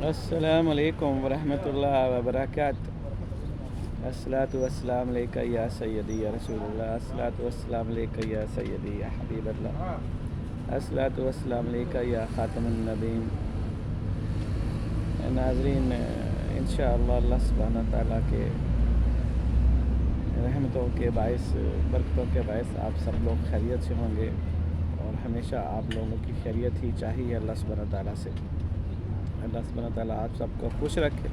السلام علیکم ورحمۃ اللہ وبرکاتہ۔ الصلاۃ والسلام علیکہ یا سیدی یا رسول اللہ، الصلاۃ والسلام علیکہ یا سیدی یا حبیب اللہ، الصلاۃ والسلام علیکہ یا خاتم النبیین۔ ناظرین، انشاءاللہ اللہ سبحانہ تعالیٰ کے رحمتوں کے باعث، برکتوں کے باعث آپ سب لوگ خیریت سے ہوں گے، اور ہمیشہ آپ لوگوں کی خیریت ہی چاہیے اللہ سبحانہ تعالیٰ سے۔ اللہ سبحانہ تعالیٰ آپ سب کو خوش رکھے،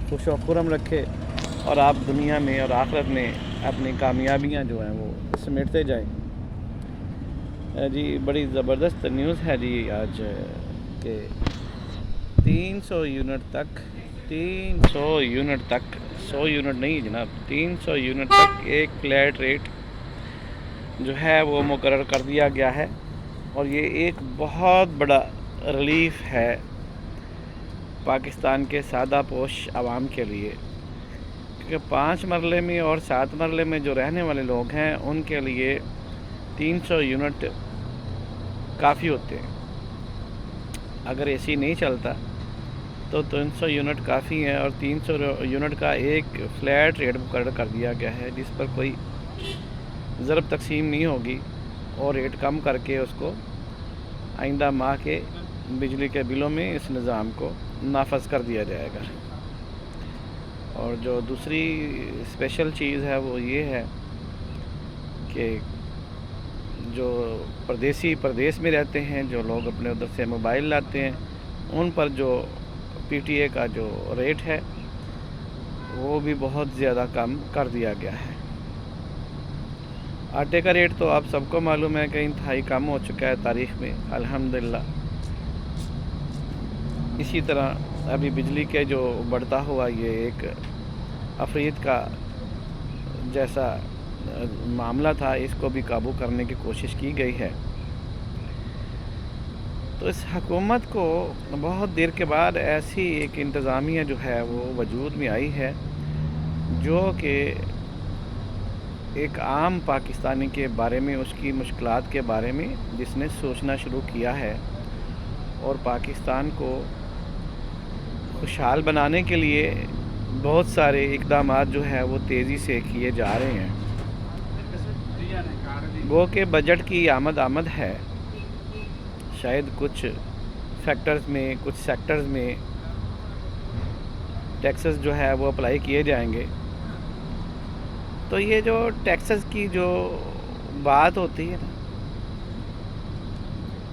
خوش و خرم رکھے، اور آپ دنیا میں اور آخرت میں اپنی کامیابیاں جو ہیں وہ سمیٹتے جائیں۔ جی بڑی زبردست نیوز ہے جی آج کہ 300 یونٹ تک 100 یونٹ نہیں جناب، 300 یونٹ تک ایک فلیٹ ریٹ جو ہے وہ مقرر کر دیا گیا ہے، اور یہ ایک بہت بڑا ریلیف ہے پاکستان کے سادہ پوش عوام کے لیے، کیونکہ 5 مرلے میں اور 7 مرلے میں جو رہنے والے لوگ ہیں ان کے لیے 300 یونٹ کافی ہوتے ہیں۔ اگر اے سی نہیں چلتا تو 300 یونٹ کافی ہیں، اور 300 یونٹ کا ایک فلیٹ ریٹ مقرر کر دیا گیا ہے جس پر کوئی ضرب تقسیم نہیں ہوگی، اور ریٹ کم کر کے اس کو آئندہ ماہ کے بجلی کے بلوں میں اس نظام کو نافذ کر دیا جائے گا۔ اور جو دوسری اسپیشل چیز ہے وہ یہ ہے کہ جو پردیس میں رہتے ہیں، جو لوگ اپنے ادھر سے موبائل لاتے ہیں، ان پر جو پی ٹی اے کا جو ریٹ ہے وہ بھی بہت زیادہ کم کر دیا گیا ہے۔ آٹے کا ریٹ تو آپ سب کو معلوم ہے کہ انتہائی کم ہو چکا ہے تاریخ میں الحمدللہ۔ اسی طرح ابھی بجلی کے جو بڑھتا ہوا یہ ایک افریت کا جیسا معاملہ تھا، اس کو بھی قابو کرنے کی کوشش کی گئی ہے۔ تو اس حکومت کو بہت دیر کے بعد ایسی ایک انتظامیہ جو ہے وہ وجود میں آئی ہے جو کہ ایک عام پاکستانی کے بارے میں، اس کی مشکلات کے بارے میں جس نے سوچنا شروع کیا ہے، اور پاکستان کو خوشحال بنانے کے لیے بہت سارے اقدامات جو ہے وہ تیزی سے کیے جا رہے ہیں۔ گو کہ بجٹ کی آمد ہے، شاید کچھ سیکٹرز میں ٹیکسز جو ہے وہ اپلائی کیے جائیں گے۔ تو یہ جو ٹیکسز کی جو بات ہوتی ہے نا،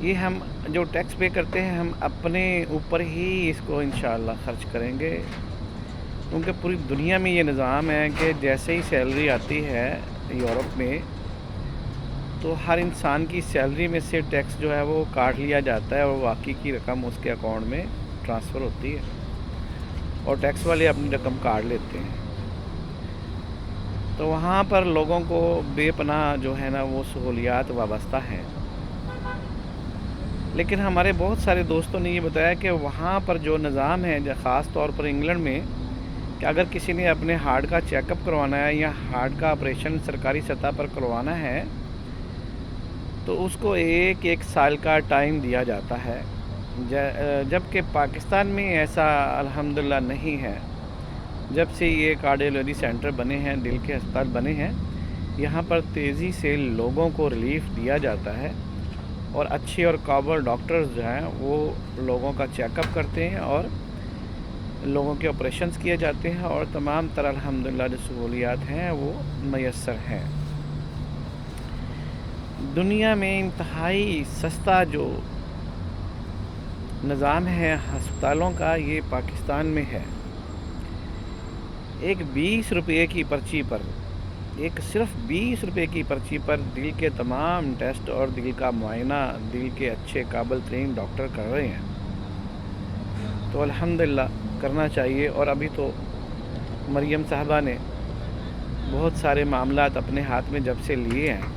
یہ ہم جو ٹیکس پے کرتے ہیں ہم اپنے اوپر ہی اس کو انشاءاللہ خرچ کریں گے، کیونکہ پوری دنیا میں یہ نظام ہے کہ جیسے ہی سیلری آتی ہے یورپ میں، تو ہر انسان کی سیلری میں سے ٹیکس جو ہے وہ کاٹ لیا جاتا ہے، اور باقی کی رقم اس کے اکاؤنٹ میں ٹرانسفر ہوتی ہے، اور ٹیکس والے اپنی رقم کاٹ لیتے ہیں۔ تو وہاں پر لوگوں کو بے پناہ جو ہے نا وہ سہولیات وابستہ ہیں، لیکن ہمارے بہت سارے دوستوں نے یہ بتایا کہ وہاں پر جو نظام ہے، خاص طور پر انگلینڈ میں، کہ اگر کسی نے اپنے ہارٹ کا چیک اپ کروانا ہے یا ہارٹ کا آپریشن سرکاری سطح پر کروانا ہے تو اس کو ایک سال کا ٹائم دیا جاتا ہے، جبکہ پاکستان میں ایسا الحمدللہ نہیں ہے۔ جب سے یہ کارڈیولوجی سینٹر بنے ہیں، دل کے ہسپتال بنے ہیں، یہاں پر تیزی سے لوگوں کو ریلیف دیا جاتا ہے، اور اچھے اور قابل ڈاکٹرز جو ہیں وہ لوگوں کا چیک اپ کرتے ہیں، اور لوگوں کے آپریشنز کیے جاتے ہیں، اور تمام طرح الحمدللہ جو سہولیات ہیں وہ میسر ہیں۔ دنیا میں انتہائی سستا جو نظام ہے ہسپتالوں کا، یہ پاکستان میں ہے۔ ایک 20 روپے کی پرچی پر، صرف 20 روپے کی پرچی پر دل کے تمام ٹیسٹ اور دل کا معائنہ دل کے اچھے قابل ترین ڈاکٹر کر رہے ہیں، تو الحمدللہ کرنا چاہیے۔ اور ابھی تو مریم صاحبہ نے بہت سارے معاملات اپنے ہاتھ میں جب سے لیے ہیں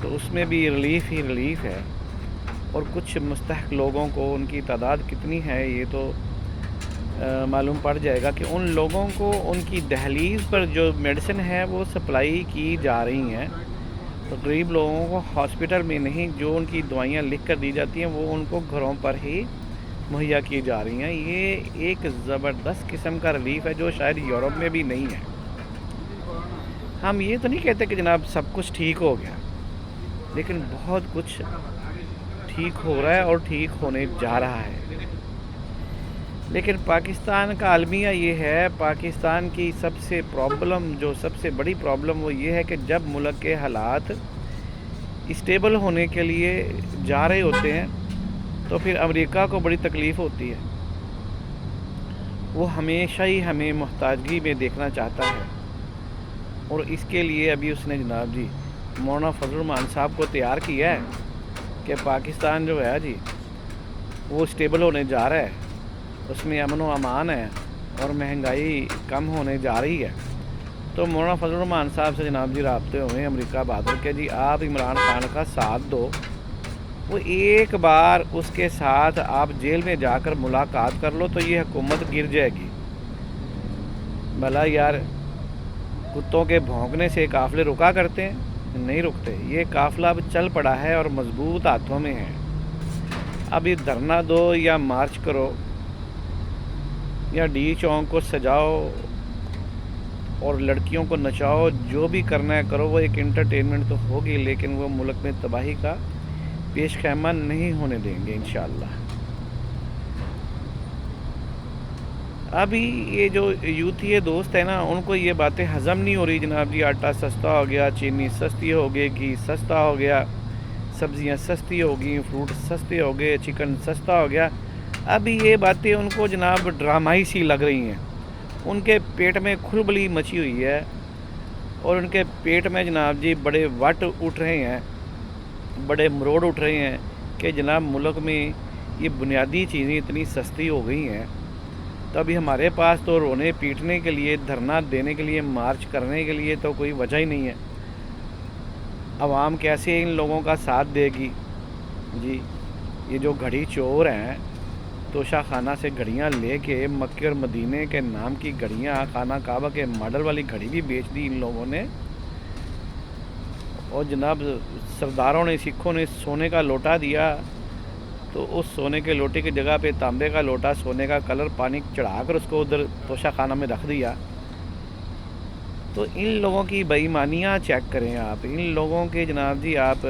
تو اس میں بھی ریلیف ہی ریلیف ہے، اور کچھ مستحق لوگوں کو، ان کی تعداد کتنی ہے یہ تو معلوم پڑ جائے گا، کہ ان لوگوں کو ان کی دہلیز پر جو میڈیسن ہے وہ سپلائی کی جا رہی ہیں۔ تو غریب لوگوں کو ہاسپٹل میں نہیں، جو ان کی دوائیاں لکھ کر دی جاتی ہیں وہ ان کو گھروں پر ہی مہیا کی جا رہی ہیں، یہ ایک زبردست قسم کا ریلیف ہے جو شاید یورپ میں بھی نہیں ہے۔ ہم یہ تو نہیں کہتے کہ جناب سب کچھ ٹھیک ہو گیا، لیکن بہت کچھ ٹھیک ہو رہا ہے اور ٹھیک ہونے جا رہا ہے۔ لیکن پاکستان کا المیہ یہ ہے، پاکستان کی سب سے بڑی پرابلم وہ یہ ہے کہ جب ملک کے حالات اسٹیبل ہونے کے لیے جا رہے ہوتے ہیں تو پھر امریکہ کو بڑی تکلیف ہوتی ہے۔ وہ ہمیشہ ہی ہمیں محتاجگی میں دیکھنا چاہتا ہے، اور اس کے لیے ابھی اس نے جناب جی مولانا فضل الرحمان صاحب کو تیار کیا ہے کہ پاکستان جو ہے جی وہ اسٹیبل ہونے جا رہا ہے، اس میں امن و امان ہے اور مہنگائی کم ہونے جا رہی ہے۔ تو مولانا فضل الرحمان صاحب سے جناب جی رابطے ہوئے امریکہ بادل کے جی آپ عمران خان کا ساتھ دو، وہ ایک بار اس کے ساتھ آپ جیل میں جا کر ملاقات کر لو تو یہ حکومت گر جائے گی۔ بھلا یار کتوں کے بھونکنے سے قافلے رکا کرتے ہیں؟ نہیں رکتے۔ یہ قافلہ اب چل پڑا ہے اور مضبوط ہاتھوں میں ہے۔ اب یہ دھرنا دو یا مارچ کرو یا ڈی چونک کو سجاؤ اور لڑکیوں کو نچاؤ، جو بھی کرنا ہے کرو، وہ ایک انٹرٹینمنٹ تو ہوگی، لیکن وہ ملک میں تباہی کا پیش خیمہ نہیں ہونے دیں گے انشاءاللہ۔ ابھی یہ جو یوتھی دوست ہیں نا، ان کو یہ باتیں ہضم نہیں ہو رہی جناب جی، آٹا سستا ہو گیا، چینی سستی ہو گئی، گھی سستا ہو گیا، سبزیاں سستی ہو گئی، فروٹ سستے ہو گئے، چکن سستا ہو گیا۔ ابھی یہ باتیں ان کو جناب ڈرامائی سی لگ رہی ہیں۔ ان کے پیٹ میں کھلبلی مچی ہوئی ہے اور ان کے پیٹ میں جناب جی بڑے وٹ اٹھ رہے ہیں، بڑے مروڑ اٹھ رہے ہیں کہ جناب ملک میں یہ بنیادی چیزیں اتنی سستی ہو گئی ہیں، تو ابھی ہمارے پاس تو رونے پیٹنے کے لیے، دھرنا دینے کے لیے، مارچ کرنے کے لیے تو کوئی وجہ ہی نہیں ہے۔ عوام کیسے ان لوگوں کا ساتھ دے گی جی؟ یہ جو گھڑی چور ہیں، توشہ خانہ سے گھڑیاں لے کے مکے اور مدینے کے نام کی گھڑیاں، خانہ کعبہ کے ماڈل والی گھڑی بھی بیچ دی ان لوگوں نے، اور جناب سرداروں نے، سکھوں نے سونے کا لوٹا دیا تو اس سونے کے لوٹے کی جگہ پہ تانبے کا لوٹا سونے کا کلر پانی چڑھا کر اس کو ادھر توشہ خانہ میں رکھ دیا۔ تو ان لوگوں کی بے ایمانیاں چیک کریں آپ، ان لوگوں کے جناب جی آپ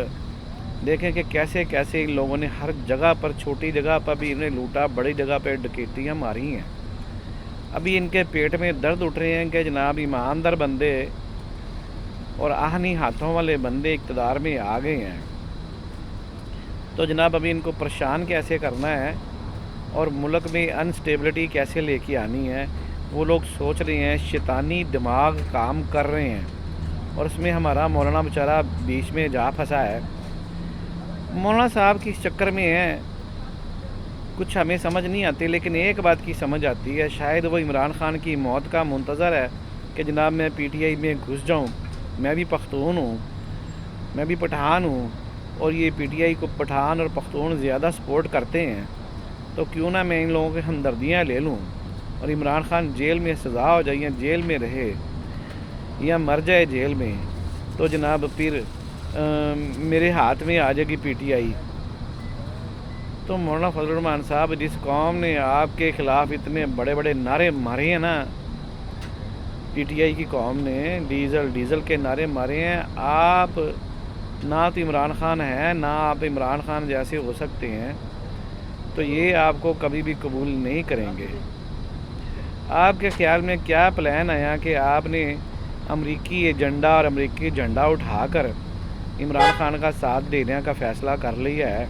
دیکھیں کہ کیسے کیسے ان لوگوں نے ہر جگہ پر، چھوٹی جگہ پر بھی انہیں لوٹا، بڑی جگہ پہ ڈکیتیاں ماری ہیں۔ ابھی ان کے پیٹ میں درد اٹھ رہے ہیں کہ جناب ایماندار بندے اور آہنی ہاتھوں والے بندے اقتدار میں آ گئے ہیں، تو جناب ابھی ان کو پریشان کیسے کرنا ہے اور ملک میں انسٹیبلٹی کیسے لے کے آنی ہے، وہ لوگ سوچ رہے ہیں، شیطانی دماغ کام کر رہے ہیں، اور اس میں ہمارا مولانا بیچارہ بیچ میں جا پھنسا ہے۔ مولانا صاحب کس چکر میں ہیں کچھ ہمیں سمجھ نہیں آتی، لیکن ایک بات کی سمجھ آتی ہے، شاید وہ عمران خان کی موت کا منتظر ہے کہ جناب میں پی ٹی آئی میں گھس جاؤں، میں بھی پختون ہوں، میں بھی پٹھان ہوں، اور یہ پی ٹی آئی کو پٹھان اور پختون زیادہ سپورٹ کرتے ہیں، تو کیوں نہ میں ان لوگوں کے ہمدردیاں لے لوں اور عمران خان جیل میں سزا ہو جائے، یا جیل میں رہے یا مر جائے جیل میں، تو جناب پھر میرے ہاتھ میں آ جائے گی پی ٹی آئی۔ تو مولانا فضل الرحمان صاحب، جس قوم نے آپ کے خلاف اتنے بڑے بڑے نعرے مارے ہیں نا، پی ٹی آئی کی قوم نے ڈیزل ڈیزل کے نعرے مارے ہیں، آپ نہ تو عمران خان ہیں، نہ آپ عمران خان جیسے ہو سکتے ہیں، تو یہ آپ کو کبھی بھی قبول نہیں کریں گے۔ آپ کے خیال میں کیا پلان آیا کہ آپ نے امریکی ایجنڈا اور امریکی جھنڈا اٹھا کر عمران خان کا ساتھ دینے کا فیصلہ کر لیا ہے؟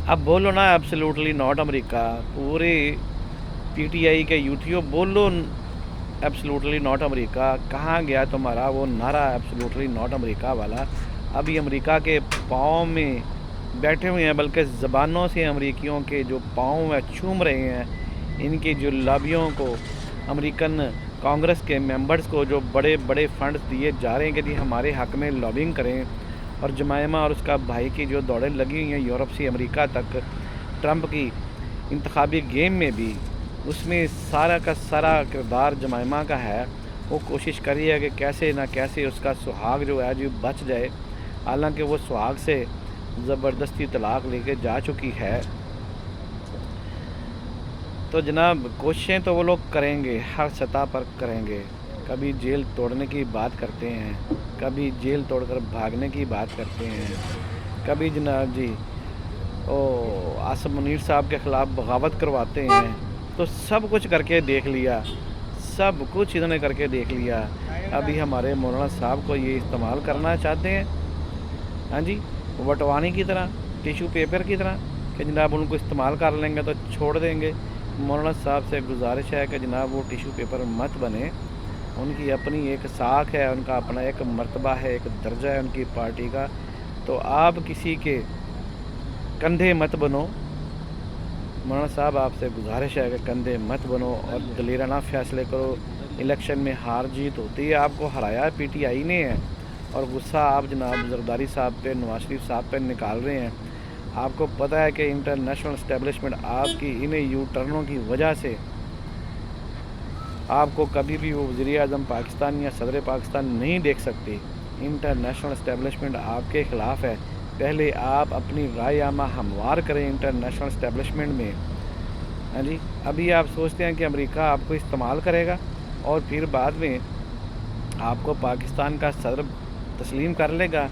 اب بولو نا ایبسلیوٹلی ناٹ امریکہ، پورے پی ٹی آئی کے یوتھیوں بولو ایبسلیوٹلی ناٹ امریکہ۔ کہاں گیا تمہارا وہ نعرہ ایبسلیوٹلی ناٹ امریکہ والا؟ ابھی امریکہ کے پاؤں میں بیٹھے ہوئے ہیں، بلکہ زبانوں سے امریکیوں کے جو پاؤں میں چوم رہے ہیں، ان کی جو لابیوں کو، امریکن کانگریس کے ممبرز کو جو بڑے بڑے فنڈز دیے جا رہے ہیں کہ جی ہمارے حق میں لابنگ کریں، اور جمائمہ اور اس کا بھائی کی جو دوڑیں لگی ہوئی ہیں یورپ سے امریکہ تک ٹرمپ کی انتخابی گیم میں بھی، اس میں سارا کا سارا کردار جمائمہ کا ہے۔ وہ کوشش کری ہے کہ کیسے نہ کیسے اس کا سہاگ جو ہے جو بچ جائے، حالانکہ وہ سہاگ سے زبردستی طلاق لے کے جا چکی ہے۔ تو جناب کوششیں تو وہ لوگ کریں گے، ہر سطح پر کریں گے. کبھی جیل توڑنے کی بات کرتے ہیں، کبھی جیل توڑ کر بھاگنے کی بات کرتے ہیں، کبھی جناب جی آصف منیر صاحب کے خلاف بغاوت کرواتے ہیں. تو سب کچھ کر کے دیکھ لیا، سب کچھ انہوں نے کر کے دیکھ لیا. ابھی ہمارے مولانا صاحب کو یہ استعمال کرنا چاہتے ہیں، ہاں جی، وٹوانی کی طرح، ٹیشو پیپر کی طرح، کہ جناب ان کو استعمال کر لیں گے تو چھوڑ دیں گے. مولانا صاحب سے گزارش ہے کہ جناب وہ ٹیشو پیپر مت بنے. ان کی اپنی ایک ساکھ ہے، ان کا اپنا ایک مرتبہ ہے، ایک درجہ ہے ان کی پارٹی کا. تو آپ کسی کے کندھے مت بنو. مولانا صاحب آپ سے گزارش ہے کہ کندھے مت بنو اور دلیرانہ فیصلے کرو. الیکشن میں ہار جیت ہوتی ہے، آپ کو ہرایا پی ٹی آئی نے ہے، اور غصہ آپ جناب زرداری صاحب پہ، نواز شریف صاحب پہ نکال رہے ہیں. آپ کو پتہ ہے کہ انٹرنیشنل اسٹیبلشمنٹ آپ کی انہیں یو ٹرنوں کی وجہ سے آپ کو کبھی بھی وہ وزیر اعظم پاکستان یا صدر پاکستان نہیں دیکھ سکتی. انٹرنیشنل اسٹیبلشمنٹ آپ کے خلاف ہے. پہلے آپ اپنی رائے عامہ ہموار کریں انٹرنیشنل اسٹیبلشمنٹ میں. ہاں جی، ابھی آپ سوچتے ہیں کہ امریکہ آپ کو استعمال کرے گا اور پھر بعد میں آپ کو پاکستان کا صدر تسلیم کر لے گا.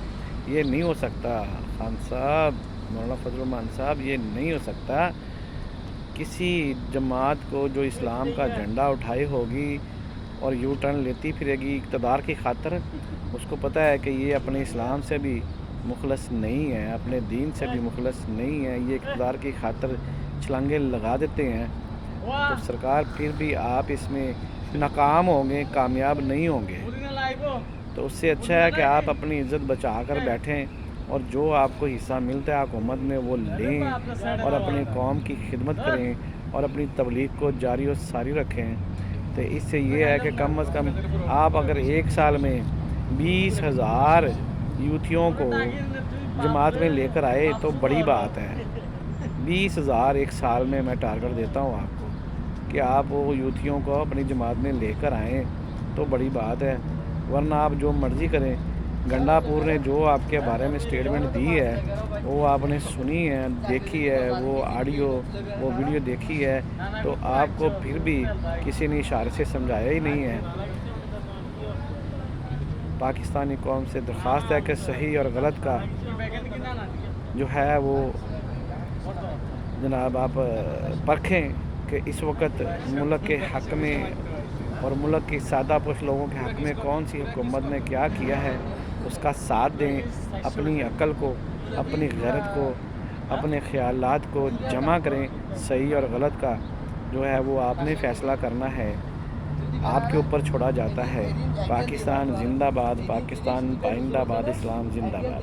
یہ نہیں ہو سکتا خان صاحب، مولانا فضل الرحمان صاحب، یہ نہیں ہو سکتا. کسی جماعت کو جو اسلام کا جھنڈا اٹھائی ہوگی اور یو ٹرن لیتی پھرے گی اقتدار کی خاطر، اس کو پتہ ہے کہ یہ اپنے اسلام سے بھی مخلص نہیں ہے، اپنے دین سے بھی مخلص نہیں ہے. یہ اقتدار کی خاطر چھلانگیں لگا دیتے ہیں. تو سرکار پھر بھی آپ اس میں ناکام ہوں گے، کامیاب نہیں ہوں گے. تو اس سے اچھا ہے کہ آپ اپنی عزت بچا کر بیٹھیں اور جو آپ کو حصہ ملتا ہے حکومت میں وہ لیں اور اپنی قوم کی خدمت کریں اور اپنی تبلیغ کو جاری و ساری رکھیں. تو اس سے یہ ہے کہ کم از کم آپ اگر ایک سال میں 20,000 یوتھیوں کو جماعت میں لے کر آئے تو بڑی بات ہے. 20,000 ایک سال میں ٹارگٹ دیتا ہوں آپ کو کہ آپ وہ یوتھیوں کو اپنی جماعت میں لے کر آئیں تو بڑی بات ہے. ورنہ آپ جو مرضی کریں. گنڈا پور نے جو آپ کے بارے میں اسٹیٹمنٹ دی ہے وہ آپ نے سنی ہے، دیکھی ہے، وہ آڈیو وہ ویڈیو دیکھی ہے، تو آپ کو پھر بھی کسی نے اشارے سے سمجھایا ہی نہیں ہے. پاکستانی قوم سے درخواست ہے کہ صحیح اور غلط کا جو ہے وہ جناب آپ پرکھیں کہ اس وقت ملک کے حق میں اور ملک کی سادہ پوش لوگوں کے حق میں کون سی حکومت نے کیا کیا ہے، اس کا ساتھ دیں. اپنی عقل کو، اپنی غیرت کو، اپنے خیالات کو جمع کریں. صحیح اور غلط کا جو ہے وہ آپ نے فیصلہ کرنا ہے، آپ کے اوپر چھوڑا جاتا ہے. پاکستان زندہ باد، پاکستان پائندہ باد، اسلام زندہ باد.